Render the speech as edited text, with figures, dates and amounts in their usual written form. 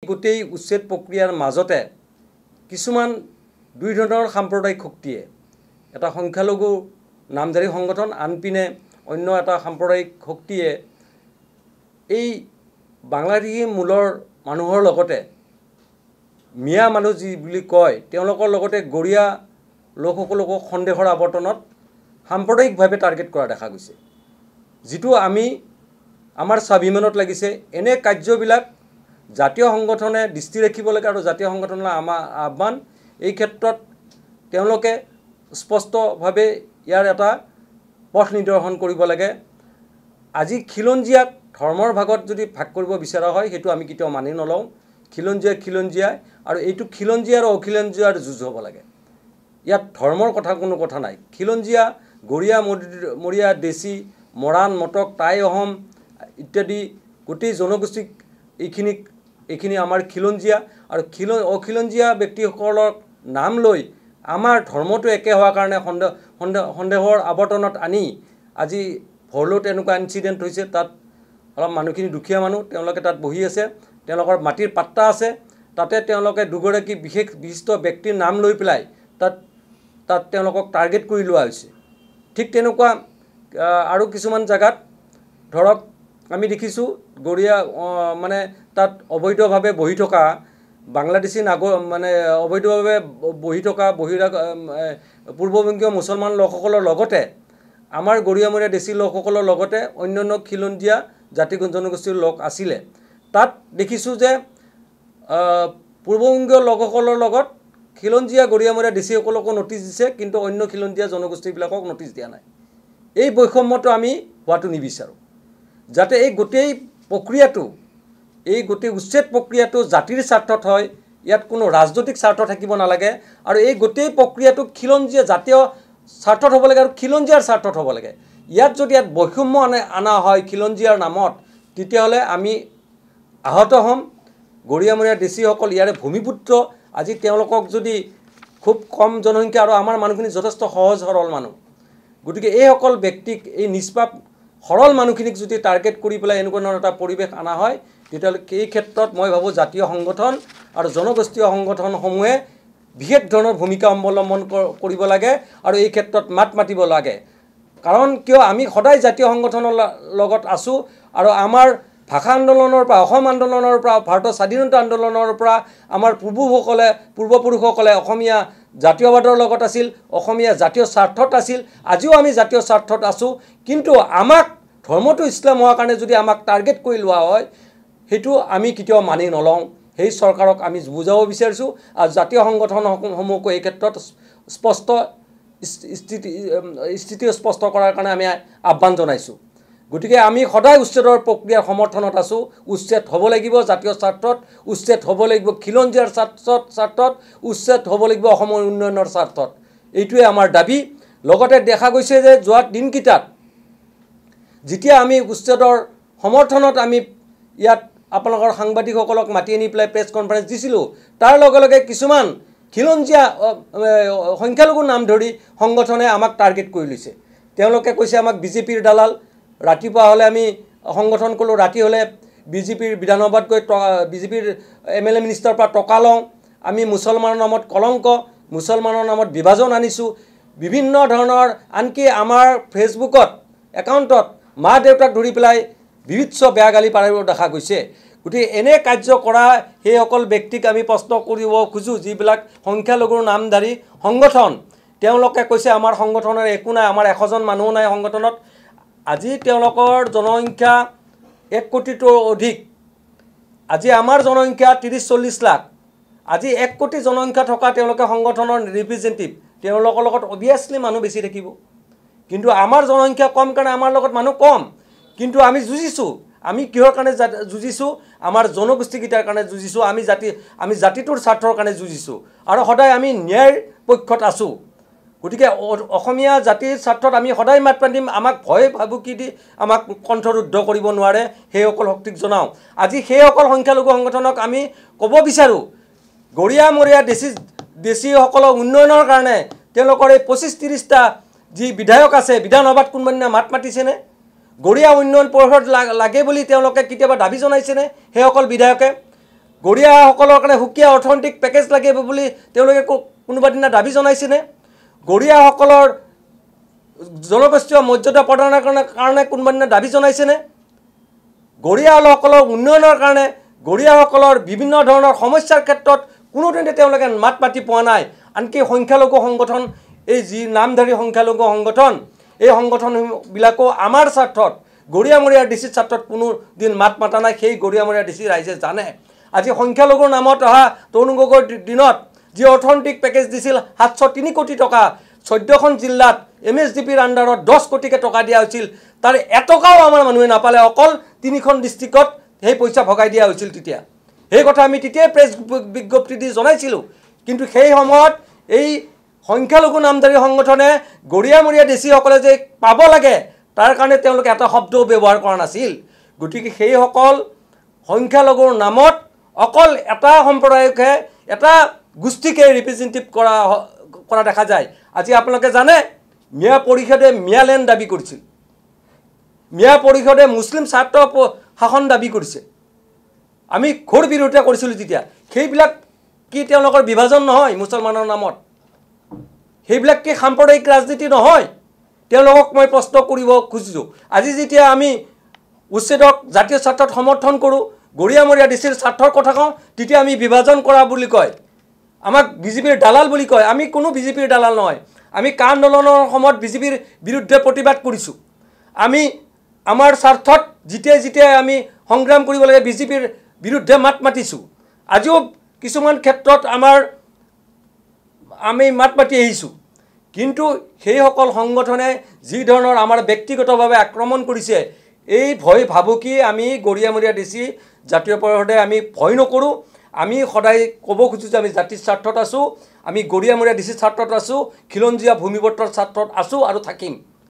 গোটেই উচ্ছেদ প্ৰক্ৰিয়াৰ মাজতে কিছুমান দুই ধৰণৰ সাম্প্ৰদায়িক শক্তিয়ে এটা সংখ্যালঘু নামধাৰী সংগঠন আনপিনে অন্য এটা সাম্প্ৰদায়িক শক্তিয়ে এই বাংলাদেশী মূলৰ মানুহৰ লগতে মিয়া মানুহ যি বুলি কয় তেওঁলোকৰ লগতে গৰিয়া লোকসকলক সন্দেহৰ আৱৰ্তনত সাম্প্ৰদায়িকভাৱে টাৰ্গেট কৰা দেখা গৈছে যিটো আমি আমাৰ স্বাভিমানত লাগিছে এনে কাৰ্যবিলাক জাতীয় সংগঠনে দৃষ্টি ৰাখিব লাগে আৰু জাতীয় সংগঠনৰ আমাৰ আহ্বান এই ক্ষেত্ৰত তেওঁলোকে স্পষ্টভাৱে ইয়াৰ এটা পথ নিৰ্দেশন কৰিব লাগে আজি খিলঞ্জীয়াক ধৰ্মৰ ভাগত যদি ভাগ কৰিব বিচৰা হয় সেইটো আমি কেতিয়াও মানি নলওঁ খিলঞ্জীয়া আৰু এইটো খিলঞ্জীয়া আৰু অখিলঞ্জীয়াৰ যুঁজ হ'ব লাগে ইয়াত ধৰ্মৰ কোনো কথা নাই খিলঞ্জীয়া গৰিয়া মৰিয়া দেশী মৰাণ মটক টাই অহম ইত্যাদি গোটেই জনগোষ্ঠীক এইখিনি আমাৰ খিলঞ্জীয়া আৰু অখিলঞ্জীয়া ব্যক্তিসকলৰ নাম লৈ আমাৰ ধৰ্মটো একে হোৱাৰ কাৰণে সন্দেহৰ আৱৰ্তনত আনি আজি ভৰলুত এনেকুৱা ইনচিডেণ্ট হৈছে তাত অলপ মানুহখিনি দুখীয়া মানুহ তেওঁলোকে তাত বহি আছে তেওঁলোকৰ মাটিৰ পাট্টা আছে তাতে তেওঁলোকে দুগৰাকী বিশিষ্ট ব্যক্তিৰ নাম লৈ পেলাই তাত তেওঁলোকক টাৰ্গেট কৰি লোৱা হৈছে ঠিক তেনেকুৱা আৰু কিছুমান জায়গাত ধৰক আমি দেখিছোঁ গৰিয়া মানে তাত অবৈধভাৱে বহি থকা বাংলাদেশী মানে অবৈধভাৱে বহি থকা পূৰ্ববংগীয় মুছলমান লোকসকলৰ লগতে আমাৰ গৰিয়ামৰীয়া দেশী লোকসকলৰ লগতে অন্যান্য খিলঞ্জীয়া জাতি জনগোষ্ঠীৰ লোক আছিলে তাত দেখিছোঁ যে পূৰ্ববংগীয় লোকসকলৰ লগত খিলঞ্জীয়া গৰিয়ামৰীয়া দেশীসকলকো নটিচ দিছে কিন্তু অন্য খিলঞ্জীয়া জনগোষ্ঠীবিলাকক নটিচ দিয়া নাই এই বৈষম্যটো আমি হোৱাটো নিবিচাৰোঁ যাতে এই গোটেই প্ৰক্ৰিয়াটো এই গোটেই উচ্ছেদ প্ৰক্ৰিয়াটো জাতিৰ স্বাৰ্থত হয় ইয়াত কোনো ৰাজনৈতিক স্বাৰ্থ থাকিব নালাগে আৰু এই গোটেই প্ৰক্ৰিয়াটো খিলঞ্জীয়া জাতীয় স্বাৰ্থত হ'ব লাগে আৰু খিলঞ্জীয়াৰ স্বাৰ্থত হ'ব লাগে ইয়াত যদি ইয়াত বৈষম্য আনা হয় খিলঞ্জীয়াৰ নামত তেতিয়াহ'লে আমি আহত হ'ম গৰিয়ামৰীয়া দেশীসকল ইয়াৰে ভূমিপুত্ৰ আজি তেওঁলোকক যদি খুব কম জনসংখ্যা আৰু আমাৰ মানুহখিনি যথেষ্ট সহজ সৰল মানুহ গতিকে এইসকল ব্যক্তিক এই নিষ্পাপ সৰল মানুহখিনিক যদি টাৰ্গেট কৰি পেলাই এনেকুৱা ধৰণৰ এটা পৰিৱেশ আনা হয় তেতিয়াহ'লে এই ক্ষেত্ৰত মই ভাবোঁ জাতীয় সংগঠন আৰু জনগোষ্ঠীয় সংগঠনসমূহে বিশেষ ধৰণৰ ভূমিকা অৱলম্বন কৰিব লাগে আৰু এই ক্ষেত্ৰত মাত মাতিব লাগে কাৰণ কিয় আমি সদায় জাতীয় সংগঠনৰ লগত আছোঁ আৰু আমাৰ ভাষা আন্দোলনৰ পৰা অসম আন্দোলনৰ পৰা ভাৰতৰ স্বাধীনতা আন্দোলনৰ পৰা আমাৰ পূৰ্বপুৰুষসকলে অসমীয়া জাতীয়বাদৰ লগত আছিল অসমীয়া জাতীয় স্বাৰ্থত আছিল আজিও আমি জাতীয় স্বাৰ্থত আছোঁ কিন্তু আমাক ধৰ্মটো ইছলাম হোৱাৰ কাৰণে যদি আমাক টাৰ্গেট কৰি লোৱা হয় সেইটো আমি কেতিয়াও মানি নলওঁ সেই চৰকাৰক আমি বুজাব বিচাৰিছোঁ আৰু জাতীয় সংগঠনসমূহকো এই ক্ষেত্ৰত স্পষ্ট স্থিতি স্পষ্ট কৰাৰ কাৰণে আমি আহ্বান জনাইছোঁ গতিকে আমি সদায় উচ্ছেদৰ প্ৰক্ৰিয়াৰ সমৰ্থনত আছোঁ উচ্ছেদ হ'ব লাগিব জাতীয় স্বাৰ্থত উচ্ছেদ হ'ব লাগিব খিলঞ্জীয়াৰ স্বাৰ্থত উচ্ছেদ হ'ব লাগিব অসমৰ উন্নয়নৰ স্বাৰ্থত এইটোৱে আমাৰ দাবী লগতে দেখা গৈছে যে যোৱা দিনকেইটাত যেতিয়া আমি উচ্ছেদৰ সমৰ্থনত আমি ইয়াত আপোনালোকৰ সাংবাদিকসকলক মাতি আনি পেলাই প্ৰেছ কনফাৰেন্স দিছিলোঁ তাৰ লগে লগে কিছুমান খিলঞ্জীয়া সংখ্যালঘু নাম ধৰি সংগঠনে আমাক টাৰ্গেট কৰি লৈছে তেওঁলোকে কৈছে আমাক বিজেপিৰ দালাল ৰাতিপুৱা হ'লে আমি সংগঠন ক'লোঁ ৰাতি হ'লে বিজেপিৰ বিধানসভাত গৈ বিজেপিৰ MLA মিনিষ্টাৰৰ পৰা টকা লওঁ আমি মুছলমানৰ নামত কলংক মুছলমানৰ নামত বিভাজন আনিছোঁ বিভিন্ন ধৰণৰ আনকি আমাৰ ফেচবুকত একাউণ্টত মা দেউতাক ধৰি পেলাই বিবিধ বেয়া গালি পাৰিব দেখা গৈছে গতিকে এনে কাৰ্য কৰা সেইসকল ব্যক্তিক আমি প্ৰশ্ন কৰিব খোজোঁ যিবিলাক সংখ্যালঘুৰ নামধাৰী সংগঠন তেওঁলোকে কৈছে আমাৰ সংগঠনৰ একো নাই আমাৰ 100জন মানুহ নাই সংগঠনত আজি তেওঁলোকৰ জনসংখ্যা 1 কোটিতকৈ অধিক আজি আমাৰ জনসংখ্যা 30-40 লাখ আজি 1 কোটি জনসংখ্যা থকা তেওঁলোকে সংগঠনৰ ৰিপ্ৰেজেণ্টেটিভ তেওঁলোকৰ লগত অবিয়াছলি মানুহ বেছি থাকিব কিন্তু আমাৰ জনসংখ্যা কম কাৰণে আমাৰ লগত মানুহ কম কিন্তু আমি যুঁজিছোঁ আমি কিহৰ কাৰণে যুঁজিছোঁ আমাৰ জনগোষ্ঠীকেইটাৰ কাৰণে যুঁজিছোঁ আমি জাতিটোৰ স্বাৰ্থৰ কাৰণে যুঁজিছোঁ আৰু সদায় আমি ন্যায়ৰ পক্ষত আছোঁ গতিকে অসমীয়া জাতিৰ স্বাৰ্থত আমি সদায় মাত মাতিম আমাক ভয় ভাবুকি দি আমাক কণ্ঠৰুদ্ধ কৰিব নোৱাৰে সেইসকল শক্তিক জনাওঁ আজি সেইসকল সংখ্যালঘু সংগঠনক আমি ক'ব বিচাৰোঁ গৰিয়ামৰীয়া দেশীসকলৰ উন্নয়নৰ কাৰণে তেওঁলোকৰ এই 25-30টা যি বিধায়ক আছে বিধানসভাত কোনোবাদিনা মাত মাতিছেনে গৰিয়া উন্নয়ন পৰিষদ লাগে বুলি তেওঁলোকে কেতিয়াবা দাবী জনাইছেনে সেইসকল বিধায়কে গৰিয়াসকলৰ কাৰণে সুকীয়া অৰ্থনৈতিক পেকেজ লাগিব বুলি তেওঁলোকে কোনোবা দিনা দাবী জনাইছেনে? গৰিয়াসকলৰ জনগোষ্ঠীয় মৰ্যাদা প্ৰদানৰ কাৰণে কোনোবা দিনা দাবী জনাইছেনে? গৰিয়াসকলৰ উন্নয়নৰ কাৰণে গৰিয়াসকলৰ বিভিন্ন ধৰণৰ সমস্যাৰ ক্ষেত্ৰত কোনোদিনে তেওঁলোকে মাত মাতি পোৱা নাই। আনকি সংখ্যালঘু সংগঠন, এই যি নামধাৰী সংখ্যালঘু সংগঠন, এই সংগঠনবিলাকো আমাৰ স্বাৰ্থত, গৰিয়ামৰীয়া ডিচিৰ স্বাৰ্থত কোনোদিন মাত মাতা নাই। সেই গৰিয়ামৰীয়া ডিচি ৰাইজে জানে। আজি সংখ্যালঘুৰ নামত অহা তৰুণ গগৈৰ দিনত যি অৰ্থনৈতিক পেকেজ দিছিল 703 কোটি টকা, 14খন জিলাত MSDPৰ আণ্ডাৰত 10 কোটিকৈ টকা দিয়া হৈছিল। তাৰ এটকাও আমাৰ মানুহে নাপালে। অকল 3খন ডিষ্ট্ৰিক্টত সেই পইচা ভগাই দিয়া হৈছিল। তেতিয়া সেই কথা আমি তেতিয়াই প্ৰেছ বিজ্ঞপ্তি দি জনাইছিলোঁ। কিন্তু সেই সময়ত এই সংখ্যালঘু নামধাৰী সংগঠনে গৰিয়ামৰীয়া ডিচিসকলে যে পাব লাগে তাৰ কাৰণে তেওঁলোকে এটা শব্দও ব্যৱহাৰ কৰা নাছিল। গতিকে সেইসকল সংখ্যালঘুৰ নামত অকল এটা সম্প্ৰদায়কহে, এটা গোষ্ঠীকে ৰিপ্ৰেজেণ্টেটিভ কৰা দেখা যায়। আজি আপোনালোকে জানে মিয়া পৰিষদে মিয়ালেণ্ড দাবী কৰিছিল, মিয়া পৰিষদে মুছলিম স্বাৰ্থ শাসন দাবী কৰিছে। আমি ঘোৰ বিৰোধিতা কৰিছিলোঁ তেতিয়া। সেইবিলাক কি তেওঁলোকৰ বিভাজন নহয় মুছলমানৰ নামত? সেইবিলাক কি সাম্প্ৰদায়িক ৰাজনীতি নহয়? তেওঁলোকক মই প্ৰশ্ন কৰিব খুজিছোঁ। আজি যেতিয়া আমি উচ্ছেদক জাতীয় স্বাৰ্থত সমৰ্থন কৰোঁ, গৰিয়ামৰীয়া ডিচিৰ স্বাৰ্থৰ কথা কওঁ, তেতিয়া আমি বিভাজন কৰা বুলি কয়, আমাক বিজেপিৰ দালাল বুলি কয়। আমি কোনো বিজেপিৰ দালাল নহয়। আমি কা আন্দোলনৰ সময়ত বিজেপিৰ বিৰুদ্ধে প্ৰতিবাদ কৰিছোঁ। আমি আমাৰ স্বাৰ্থত যেতিয়াই আমি সংগ্ৰাম কৰিব লাগে বিজেপিৰ বিৰুদ্ধে মাত মাতিছোঁ। আজিও কিছুমান ক্ষেত্ৰত আমি মাত মাতি আহিছোঁ। কিন্তু সেইসকল সংগঠনে যি ধৰণৰ আমাৰ ব্যক্তিগতভাৱে আক্ৰমণ কৰিছে, এই ভয় ভাবুকি আমি গৰিয়ামৰীয়া ডিচি জাতীয় পৰিষদে আমি ভয় নকৰোঁ। আমি সদায় ক'ব খুজিছোঁ যে আমি জাতিৰ স্বাৰ্থত আছোঁ, আমি গৰিয়ামৰীয়া ডিচিৰ স্বাৰ্থত আছোঁ, খিলঞ্জীয়া ভূমিপট্টৰ স্বাৰ্থত আছোঁ আৰু থাকিম।